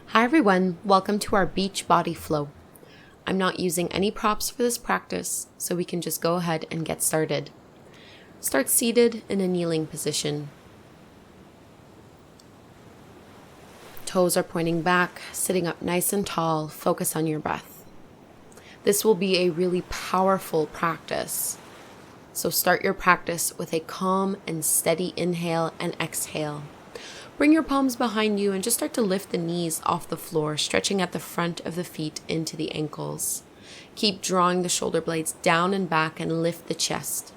Hi everyone, welcome to our beach body flow. I'm not using any props for this practice, so we can just go ahead and get started. Start seated in a kneeling position. Toes are pointing back, sitting up nice and tall, focus on your breath. This will be a really powerful practice. So start your practice with a calm and steady inhale and exhale. Bring your palms behind you and just start to lift the knees off the floor, stretching at the front of the feet into the ankles. Keep drawing the shoulder blades down and back and lift the chest.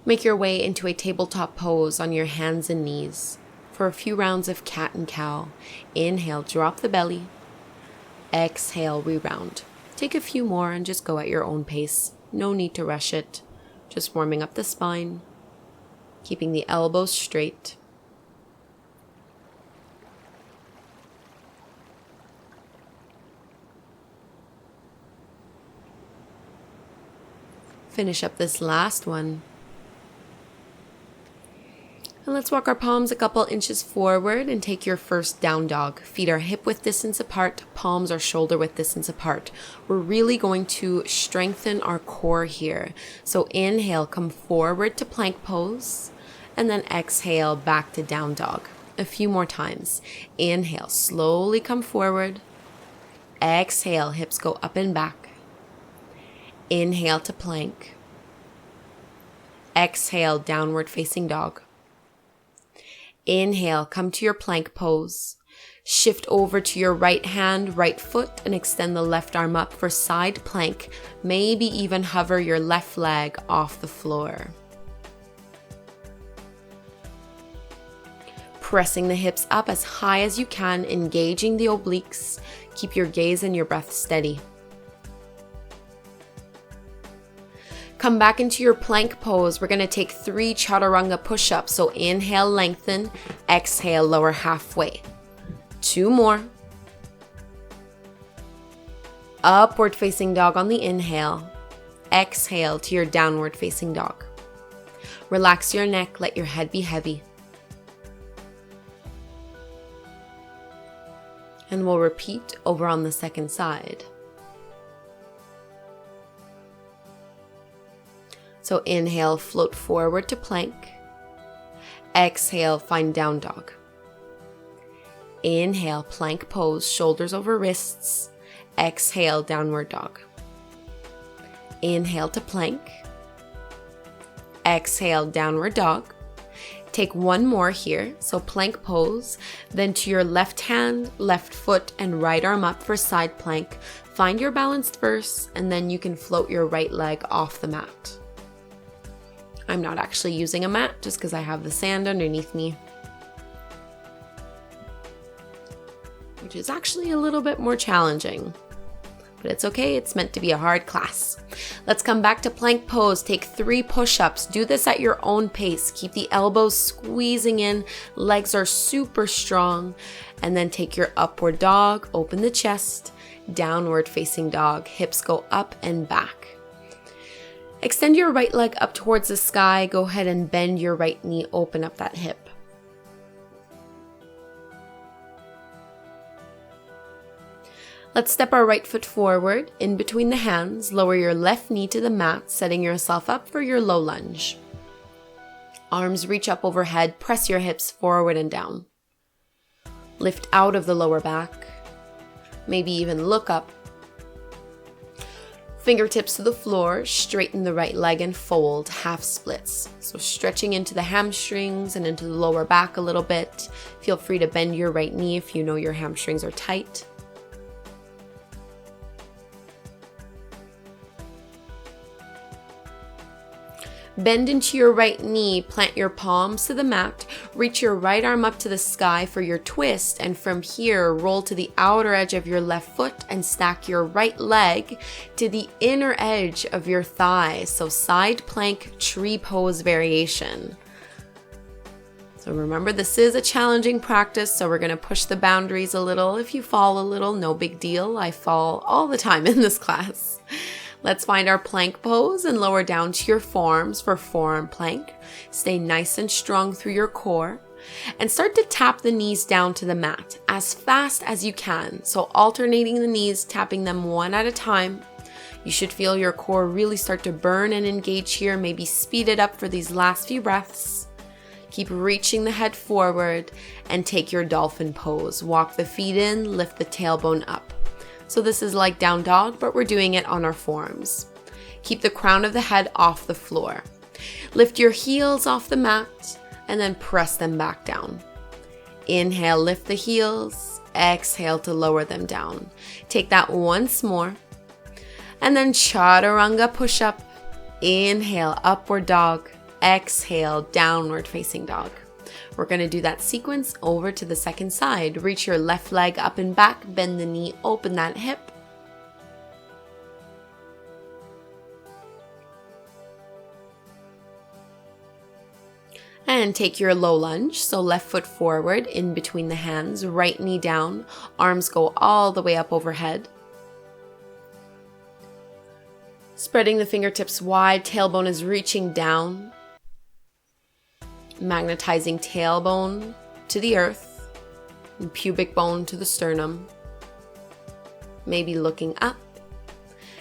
Make your way into a tabletop pose on your hands and knees for a few rounds of cat and cow. Inhale, drop the belly. Exhale, reround. Take a few more and just go at your own pace. No need to rush it. Just warming up the spine. Keeping the elbows straight. Finish up this last one. And let's walk our palms a couple inches forward and take your first down dog. Feet are hip width distance apart, palms are shoulder width distance apart. We're really going to strengthen our core here. So inhale, come forward to plank pose, and then exhale back to down dog. A few more times. Inhale, slowly come forward. Exhale, hips go up and back. Inhale to plank. Exhale, downward facing dog. Inhale, come to your plank pose. Shift over to your right hand, right foot, and extend the left arm up for side plank. Maybe even hover your left leg off the floor. Pressing the hips up as high as you can, engaging the obliques. Keep your gaze and your breath steady. Come back into your plank pose. We're going to take 3 chaturanga push-ups. So inhale, lengthen. Exhale, lower halfway. 2 more. Upward facing dog on the inhale. Exhale to your downward facing dog. Relax your neck. Let your head be heavy. And we'll repeat over on the second side. So inhale, float forward to plank. Exhale, find down dog. Inhale, plank pose, shoulders over wrists. Exhale, downward dog. Inhale to plank. Exhale, downward dog. Take 1 more here, so plank pose, then to your left hand, left foot, and right arm up for side plank. Find your balance first, and then you can float your right leg off the mat. I'm not actually using a mat just because I have the sand underneath me, which is actually a little bit more challenging. But it's okay, it's meant to be a hard class. Let's come back to plank pose. Take 3 push-ups. Do this at your own pace. Keep the elbows squeezing in. Legs are super strong. And then take your upward dog. Open the chest. Downward facing dog. Hips go up and back. Extend your right leg up towards the sky. Go ahead and bend your right knee. Open up that hip. Let's step our right foot forward, in between the hands. Lower your left knee to the mat, setting yourself up for your low lunge. Arms reach up overhead, press your hips forward and down. Lift out of the lower back. Maybe even look up. Fingertips to the floor, straighten the right leg and fold, half splits. So stretching into the hamstrings and into the lower back a little bit. Feel free to bend your right knee if you know your hamstrings are tight. Bend into your right knee, plant your palms to the mat, reach your right arm up to the sky for your twist, and from here, roll to the outer edge of your left foot and stack your right leg to the inner edge of your thigh. So side plank tree pose variation. So remember, this is a challenging practice, so we're going to push the boundaries a little. If you fall a little, no big deal. I fall all the time in this class. Let's find our plank pose and lower down to your forearms for forearm plank. Stay nice and strong through your core. And start to tap the knees down to the mat as fast as you can. So alternating the knees, tapping them one at a time. You should feel your core really start to burn and engage here. Maybe speed it up for these last few breaths. Keep reaching the head forward and take your dolphin pose. Walk the feet in, lift the tailbone up. So this is like down dog, but we're doing it on our forearms. Keep the crown of the head off the floor. Lift your heels off the mat and then press them back down. Inhale, lift the heels. Exhale to lower them down. Take that once more. And then chaturanga push up. Inhale, upward dog. Exhale, downward facing dog. We're going to do that sequence over to the second side. Reach your left leg up and back. Bend the knee, open that hip. And take your low lunge, so left foot forward in between the hands, right knee down, arms go all the way up overhead. Spreading the fingertips wide, tailbone is reaching down. Magnetizing tailbone to the earth, and pubic bone to the sternum. Maybe looking up.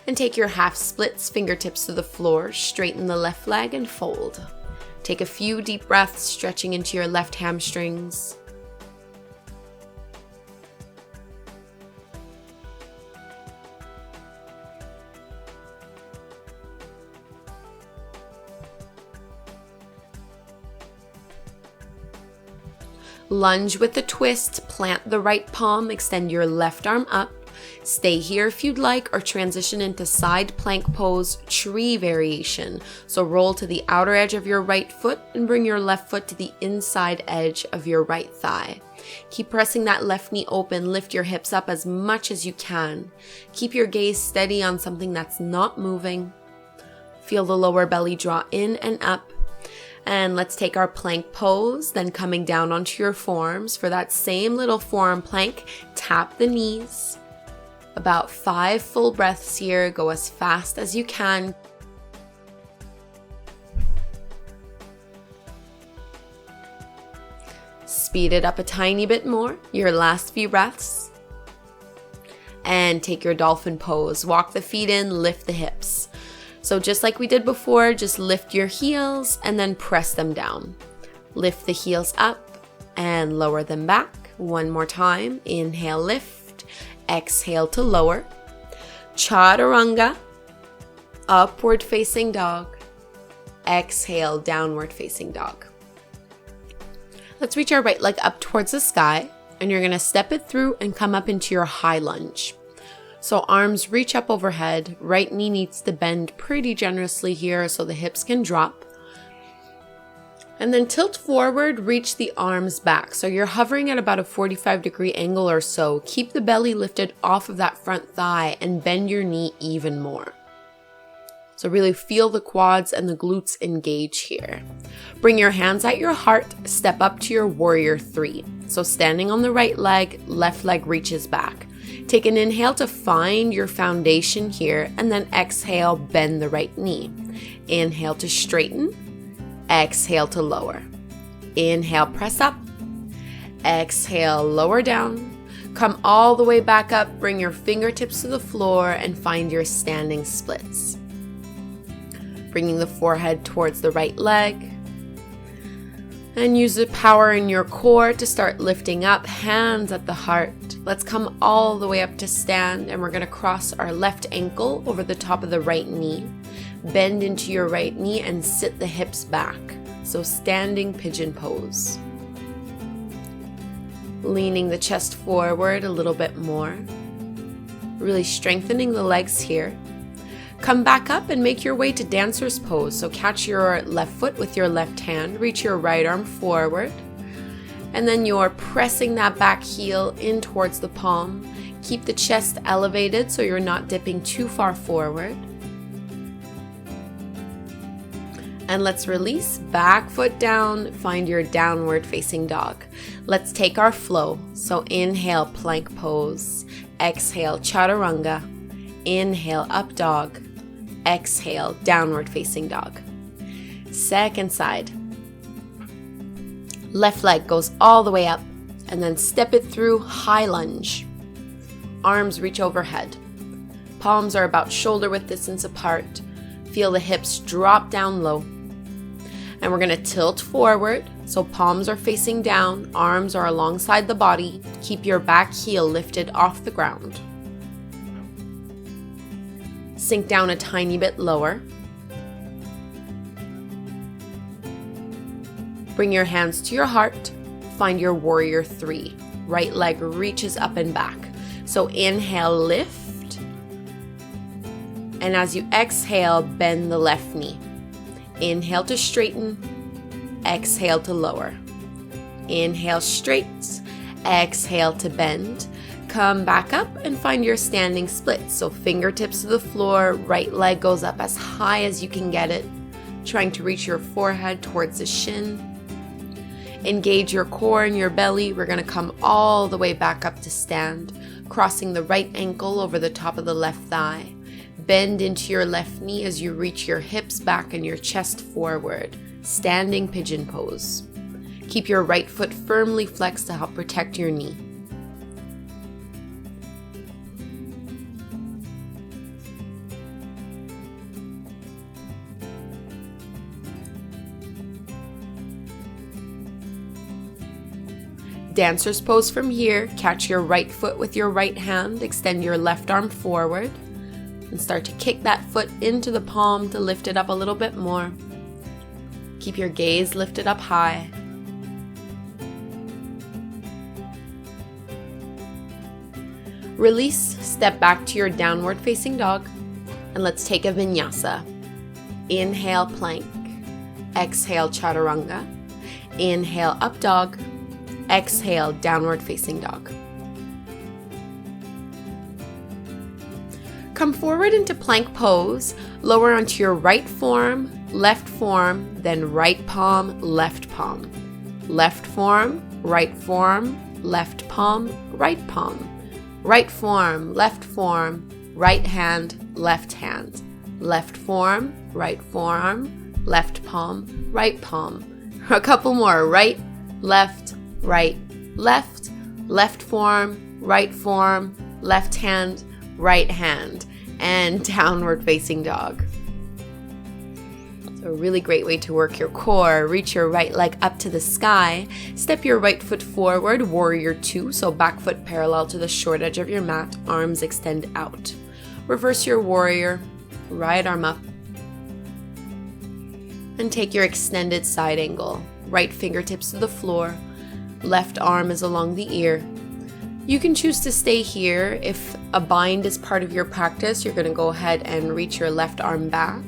And take your half splits, fingertips to the floor, straighten the left leg and fold. Take a few deep breaths, stretching into your left hamstrings. Lunge with a twist, plant the right palm, extend your left arm up. Stay here if you'd like, or transition into side plank pose, tree variation. So roll to the outer edge of your right foot and bring your left foot to the inside edge of your right thigh. Keep pressing that left knee open, lift your hips up as much as you can. Keep your gaze steady on something that's not moving. Feel the lower belly draw in and up. And let's take our plank pose, then coming down onto your forearms. For that same little forearm plank, tap the knees. About 5 full breaths here. Go as fast as you can. Speed it up a tiny bit more. Your last few breaths. And take your dolphin pose. Walk the feet in, lift the hips. So just like we did before, just lift your heels and then press them down. Lift the heels up and lower them back. One more time. Inhale, lift. Exhale to lower. Chaturanga. Upward facing dog. Exhale, downward facing dog. Let's reach our right leg up towards the sky, and you're going to step it through and come up into your high lunge. So arms reach up overhead, right knee needs to bend pretty generously here so the hips can drop. And then tilt forward, reach the arms back. So you're hovering at about a 45-degree angle or so. Keep the belly lifted off of that front thigh and bend your knee even more. So really feel the quads and the glutes engage here. Bring your hands at your heart, step up to your warrior 3. So standing on the right leg, left leg reaches back. Take an inhale to find your foundation here, and then exhale, bend the right knee. Inhale to straighten, exhale to lower. Inhale, press up, exhale, lower down. Come all the way back up, bring your fingertips to the floor and find your standing splits. Bringing the forehead towards the right leg. And use the power in your core to start lifting up, hands at the heart. Let's come all the way up to stand, and we're going to cross our left ankle over the top of the right knee. Bend into your right knee and sit the hips back. So standing pigeon pose. Leaning the chest forward a little bit more. Really strengthening the legs here. Come back up and make your way to dancer's pose. So catch your left foot with your left hand, reach your right arm forward, and then you're pressing that back heel in towards the palm. Keep the chest elevated so you're not dipping too far forward. And let's release, back foot down, find your downward facing dog. Let's take our flow. So inhale, plank pose. Exhale, chaturanga. Inhale, up dog. Exhale, downward facing dog. Second side. Left leg goes all the way up, and then step it through high lunge. Arms reach overhead. Palms are about shoulder width distance apart. Feel the hips drop down low. And we're going to tilt forward, so palms are facing down, arms are alongside the body. Keep your back heel lifted off the ground. Sink down a tiny bit lower. Bring your hands to your heart. Find your warrior 3. Right leg reaches up and back. So inhale, lift. And as you exhale, bend the left knee. Inhale to straighten. Exhale to lower. Inhale straight. Exhale to bend. Come back up and find your standing split. So fingertips to the floor. Right leg goes up as high as you can get it. Trying to reach your forehead towards the shin. Engage your core and your belly. We're going to come all the way back up to stand, crossing the right ankle over the top of the left thigh. Bend into your left knee as you reach your hips back and your chest forward. Standing pigeon pose. Keep your right foot firmly flexed to help protect your knee. Dancer's pose from here. Catch your right foot with your right hand. Extend your left arm forward. And start to kick that foot into the palm to lift it up a little bit more. Keep your gaze lifted up high. Release, step back to your downward facing dog. And let's take a vinyasa. Inhale, plank. Exhale, chaturanga. Inhale, up dog. Exhale, downward facing dog. Come forward into plank pose. Lower onto your right form, then right palm, left palm. Left form, right palm, right palm. Right form, right hand, left hand. Left form, right forearm, left palm, right palm. A couple more. Right, left form, left hand, right hand, and downward facing dog. So a really great way to work your core. Reach your right leg up to the sky. Step your right foot forward, warrior 2, so back foot parallel to the short edge of your mat, arms extend out. Reverse your warrior, right arm up, and take your extended side angle. Right fingertips to the floor. Left arm is along the ear. You can choose to stay here. If a bind is part of your practice, you're going to go ahead and reach your left arm back,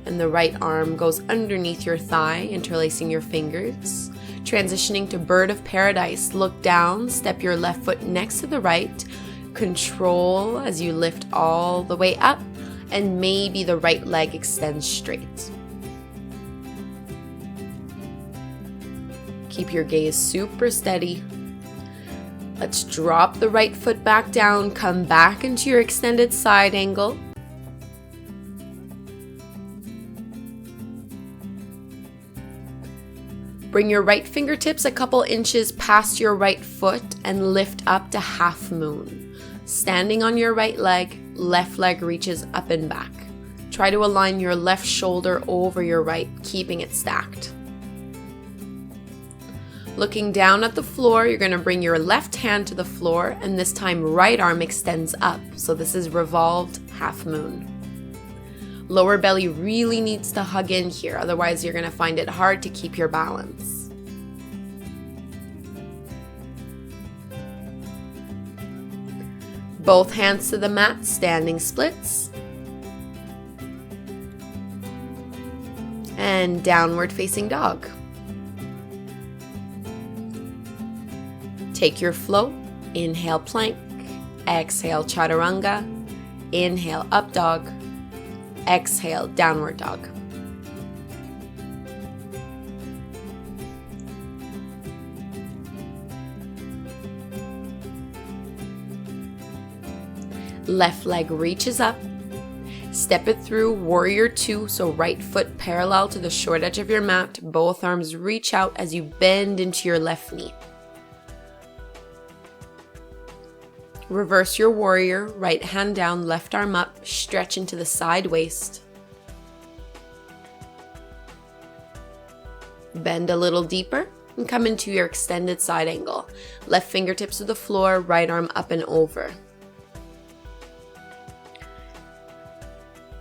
and the right arm goes underneath your thigh, interlacing your fingers. Transitioning to bird of paradise, look down, step your left foot next to the right. Control as you lift all the way up, and maybe the right leg extends straight. Keep your gaze super steady. Let's drop the right foot back down, come back into your extended side angle. Bring your right fingertips a couple inches past your right foot and lift up to half moon. Standing on your right leg, left leg reaches up and back. Try to align your left shoulder over your right, keeping it stacked. Looking down at the floor, you're going to bring your left hand to the floor, and this time right arm extends up. So this is revolved half moon. Lower belly really needs to hug in here, otherwise you're going to find it hard to keep your balance. Both hands to the mat, standing splits. And downward facing dog. Take your flow. Inhale, plank. Exhale, chaturanga. Inhale, up dog. Exhale, downward dog. Left leg reaches up. Step it through warrior 2, so right foot parallel to the short edge of your mat. Both arms reach out as you bend into your left knee. Reverse your warrior, right hand down, left arm up, stretch into the side waist. Bend a little deeper and come into your extended side angle. Left fingertips to the floor, right arm up and over.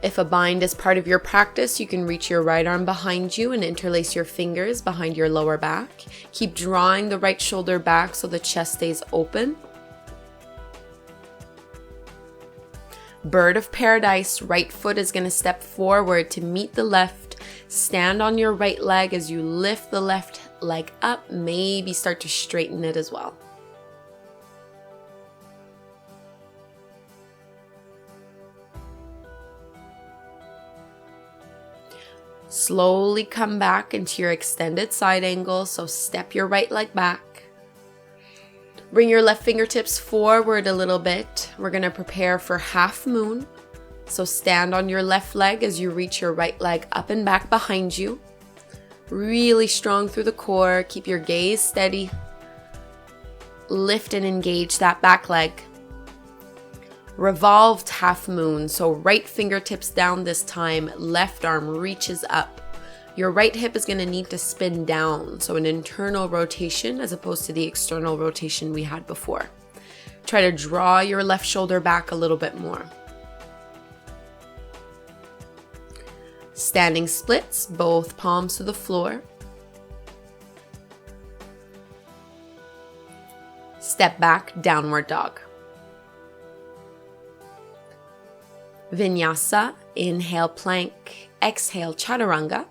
If a bind is part of your practice, you can reach your right arm behind you and interlace your fingers behind your lower back. Keep drawing the right shoulder back so the chest stays open. Bird of paradise, right foot is going to step forward to meet the left. Stand on your right leg as you lift the left leg up. Maybe start to straighten it as well. Slowly come back into your extended side angle, so step your right leg back. Bring your left fingertips forward a little bit. We're going to prepare for half moon. So stand on your left leg as you reach your right leg up and back behind you. Really strong through the core. Keep your gaze steady. Lift and engage that back leg. Revolved half moon, so right fingertips down this time, left arm reaches up. Your right hip is going to need to spin down, so an internal rotation as opposed to the external rotation we had before. Try to draw your left shoulder back a little bit more. Standing splits, both palms to the floor. Step back, downward dog. Vinyasa, inhale plank, exhale chaturanga,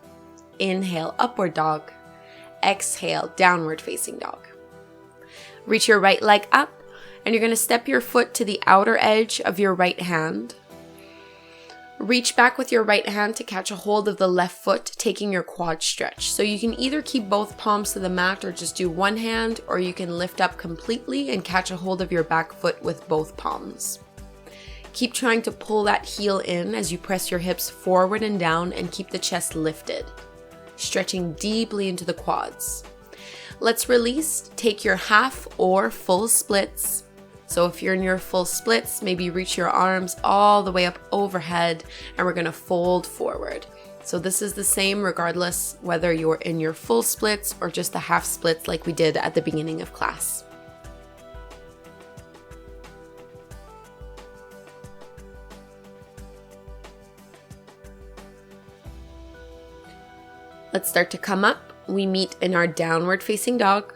inhale upward dog, exhale downward facing dog. Reach your right leg up and you're going to step your foot to the outer edge of your right hand. Reach back with your right hand to catch a hold of the left foot, taking your quad stretch. So you can either keep both palms to the mat or just do one hand, or you can lift up completely and catch a hold of your back foot with both palms. Keep trying to pull that heel in as you press your hips forward and down and keep the chest lifted, stretching deeply into the quads. Let's release. Take your half or full splits. So if you're in your full splits, maybe reach your arms all the way up overhead and we're going to fold forward. So this is the same regardless whether you're in your full splits or just the half splits like we did at the beginning of class. Let's start to come up. We meet in our downward facing dog.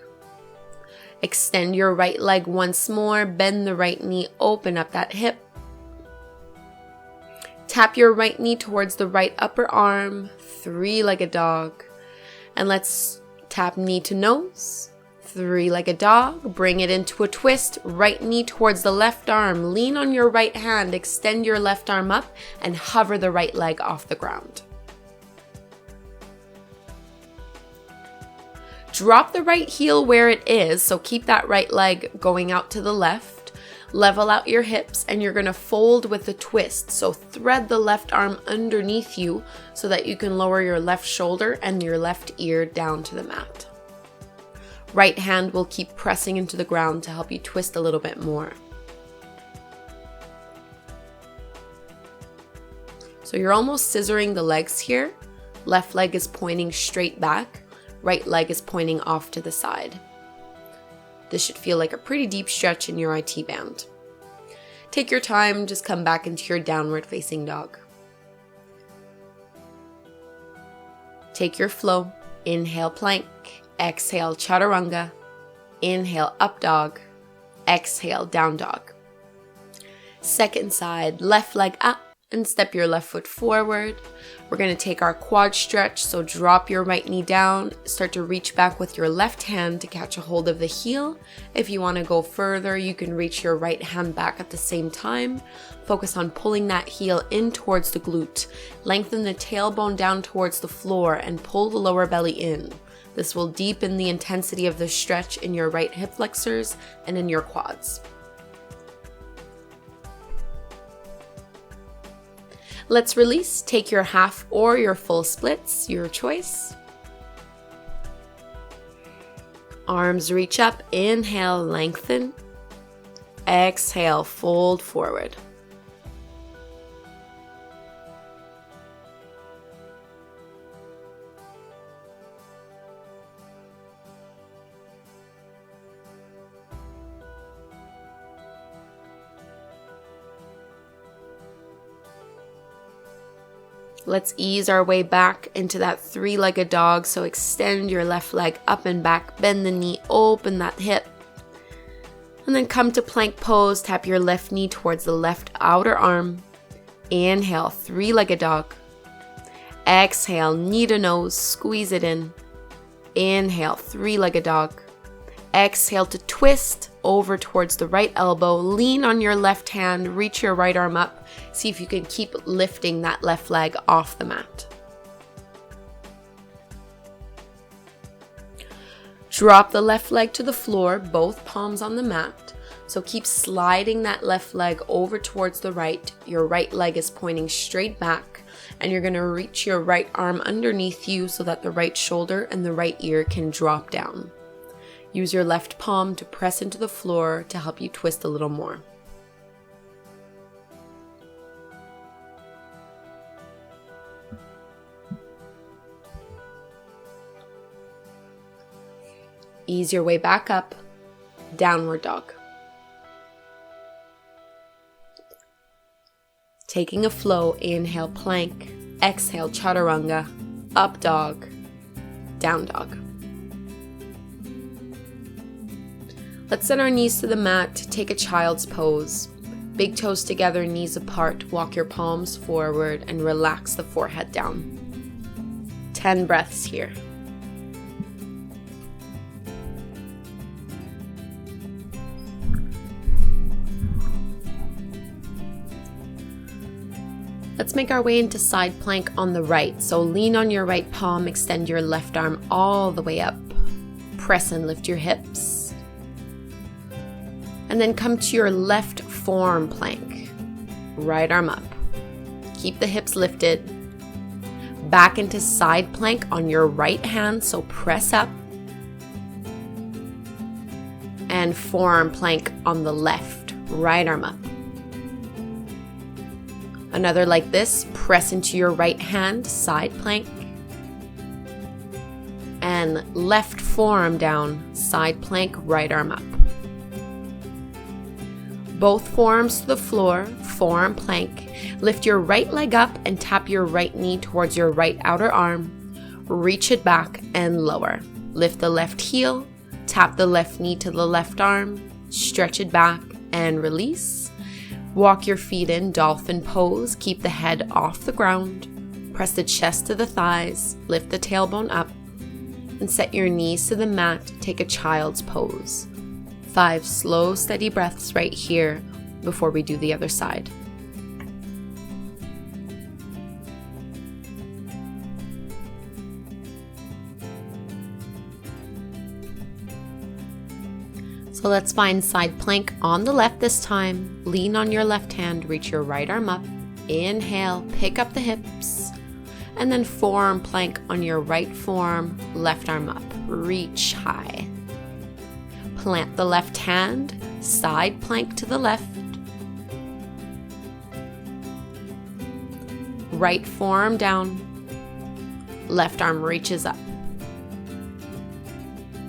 Extend your right leg once more, bend the right knee, open up that hip. Tap your right knee towards the right upper arm, three-legged dog. And let's tap knee to nose, three-legged dog. Bring it into a twist, right knee towards the left arm. Lean on your right hand, extend your left arm up, and hover the right leg off the ground. Drop the right heel where it is, so keep that right leg going out to the left. Level out your hips and you're going to fold with a twist. So thread the left arm underneath you so that you can lower your left shoulder and your left ear down to the mat. Right hand will keep pressing into the ground to help you twist a little bit more. So you're almost scissoring the legs here. Left leg is pointing straight back. Right leg is pointing off to the side. This should feel like a pretty deep stretch in your IT band. Take your time, just come back into your downward facing dog. Take your flow. Inhale plank, exhale chaturanga, inhale up dog, exhale down dog. Second side, left leg up and step your left foot forward. We're going to take our quad stretch, so drop your right knee down, start to reach back with your left hand to catch a hold of the heel. If you want to go further, you can reach your right hand back at the same time. Focus on pulling that heel in towards the glute. Lengthen the tailbone down towards the floor and pull the lower belly in. This will deepen the intensity of the stretch in your right hip flexors and in your quads. Let's release. Take your half or your full splits, your choice. Arms reach up. Inhale, lengthen. Exhale, fold forward. Let's ease our way back into that three-legged dog. So extend your left leg up and back, bend the knee, open that hip. And then come to plank pose, tap your left knee towards the left outer arm. Inhale, three-legged dog. Exhale, knee to nose, squeeze it in. Inhale, three-legged dog. Exhale to twist over towards the right elbow. Lean on your left hand, reach your right arm up. See if you can keep lifting that left leg off the mat. Drop the left leg to the floor, both palms on the mat. So keep sliding that left leg over towards the right. Your right leg is pointing straight back, and you're going to reach your right arm underneath you so that the right shoulder and the right ear can drop down. Use your left palm to press into the floor to help you twist a little more. Ease your way back up, downward dog. Taking a flow, inhale plank, exhale chaturanga, up dog, down dog. Let's send our knees to the mat, take a child's pose. Big toes together, knees apart, walk your palms forward and relax the forehead down. 10 breaths here. Let's make our way into side plank on the right. So lean on your right palm, extend your left arm all the way up. Press and lift your hips. And then come to your left forearm plank. Right arm up. Keep the hips lifted. Back into side plank on your right hand, so press up. And forearm plank on the left, right arm up. Another like this, press into your right hand, side plank. And left forearm down, side plank, right arm up. Both forearms to the floor, forearm plank. Lift your right leg up and tap your right knee towards your right outer arm. Reach it back and lower. Lift the left heel, tap the left knee to the left arm, stretch it back and release. Walk your feet in, Dolphin Pose. Keep the head off the ground. Press the chest to the thighs, lift the tailbone up, and set your knees to the mat. Take a child's pose. 5 slow, steady breaths right here before we do the other side. So let's find side plank on the left this time. Lean on your left hand, reach your right arm up. Inhale, pick up the hips. And then forearm plank on your right forearm, left arm up. Reach high. Plant the left hand, side plank to the left. Right forearm down. Left arm reaches up.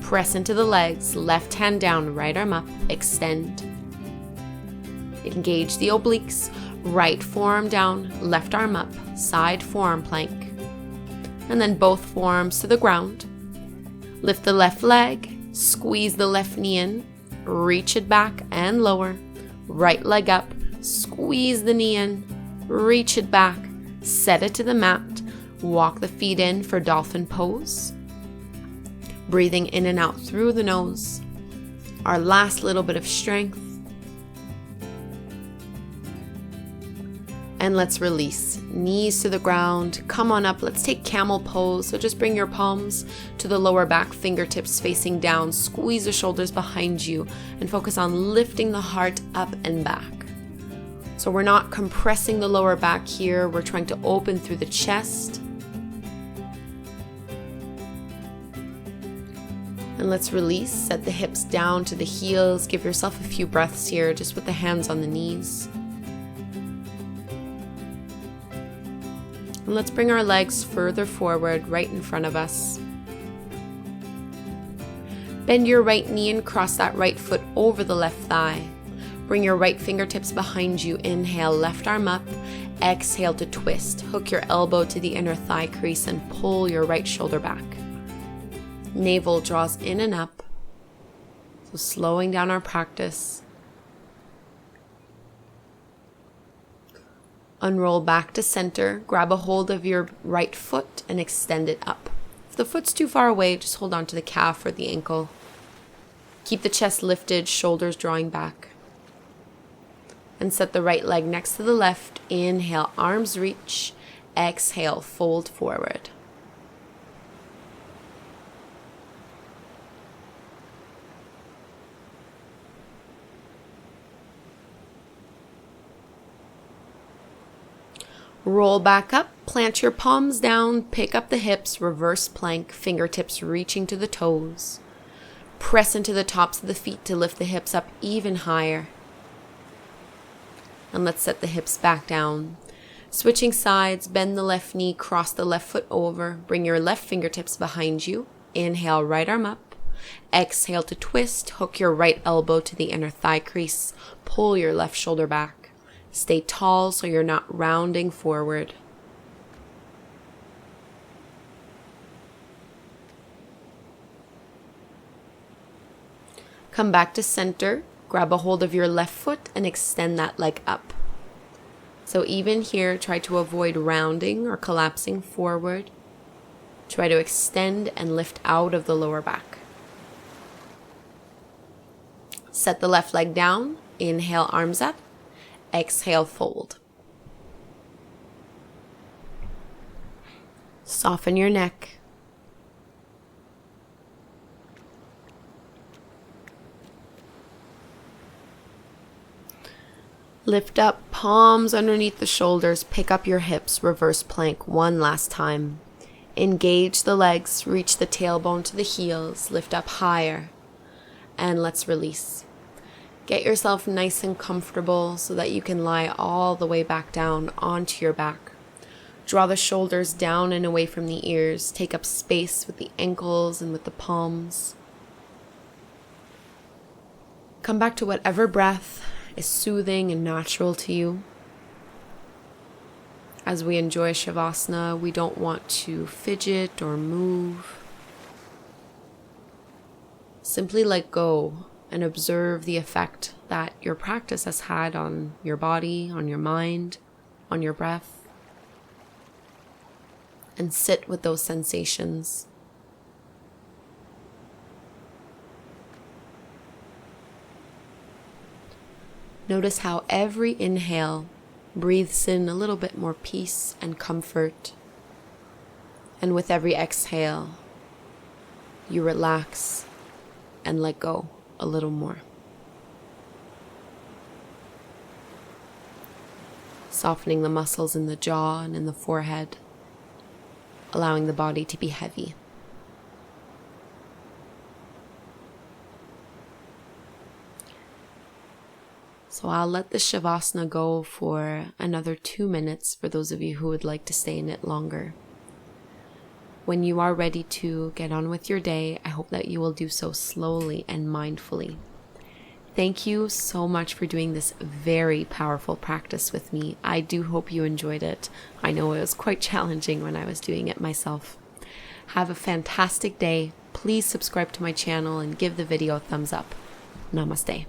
Press into the legs, left hand down, right arm up, extend. Engage the obliques, right forearm down, left arm up, side forearm plank. And then both forearms to the ground. Lift the left leg, squeeze the left knee in, reach it back and lower. Right leg up, squeeze the knee in, reach it back, set it to the mat. Walk the feet in for Dolphin Pose. Breathing in and out through the nose. Our last little bit of strength. And let's release. Knees to the ground. Come on up. Let's take Camel Pose. So just bring your palms to the lower back, fingertips facing down. Squeeze the shoulders behind you and focus on lifting the heart up and back. So we're not compressing the lower back here. We're trying to open through the chest. And let's release. Set the hips down to the heels. Give yourself a few breaths here, just with the hands on the knees. And let's bring our legs further forward, right in front of us. Bend your right knee and cross that right foot over the left thigh. Bring your right fingertips behind you. Inhale, left arm up. Exhale to twist. Hook your elbow to the inner thigh crease and pull your right shoulder back. Navel draws in and up. So slowing down our practice. Unroll back to center. Grab a hold of your right foot and extend it up. If the foot's too far away, just hold on to the calf or the ankle. Keep the chest lifted, shoulders drawing back. And set the right leg next to the left. Inhale, arms reach. Exhale, fold forward. Roll back up, plant your palms down, pick up the hips, reverse plank, fingertips reaching to the toes. Press into the tops of the feet to lift the hips up even higher. And let's set the hips back down. Switching sides, bend the left knee, cross the left foot over, bring your left fingertips behind you. Inhale, right arm up. Exhale to twist, hook your right elbow to the inner thigh crease, pull your left shoulder back. Stay tall so you're not rounding forward. Come back to center. Grab a hold of your left foot and extend that leg up. So even here, try to avoid rounding or collapsing forward. Try to extend and lift out of the lower back. Set the left leg down. Inhale, arms up. Exhale, fold. Soften your neck. Lift up, palms underneath the shoulders, pick up your hips, reverse plank one last time. Engage the legs, reach the tailbone to the heels, lift up higher, and let's release. Get yourself nice and comfortable so that you can lie all the way back down onto your back. Draw the shoulders down and away from the ears. Take up space with the ankles and with the palms. Come back to whatever breath is soothing and natural to you. As we enjoy Shavasana, we don't want to fidget or move. Simply let go and observe the effect that your practice has had on your body, on your mind, on your breath. And sit with those sensations. Notice how every inhale breathes in a little bit more peace and comfort. And with every exhale, you relax and let go a little more. Softening the muscles in the jaw and in the forehead, allowing the body to be heavy. So I'll let the Shavasana go for another 2 minutes for those of you who would like to stay in it longer. When you are ready to get on with your day, I hope that you will do so slowly and mindfully. Thank you so much for doing this very powerful practice with me. I do hope you enjoyed it. I know it was quite challenging when I was doing it myself. Have a fantastic day. Please subscribe to my channel and give the video a thumbs up. Namaste.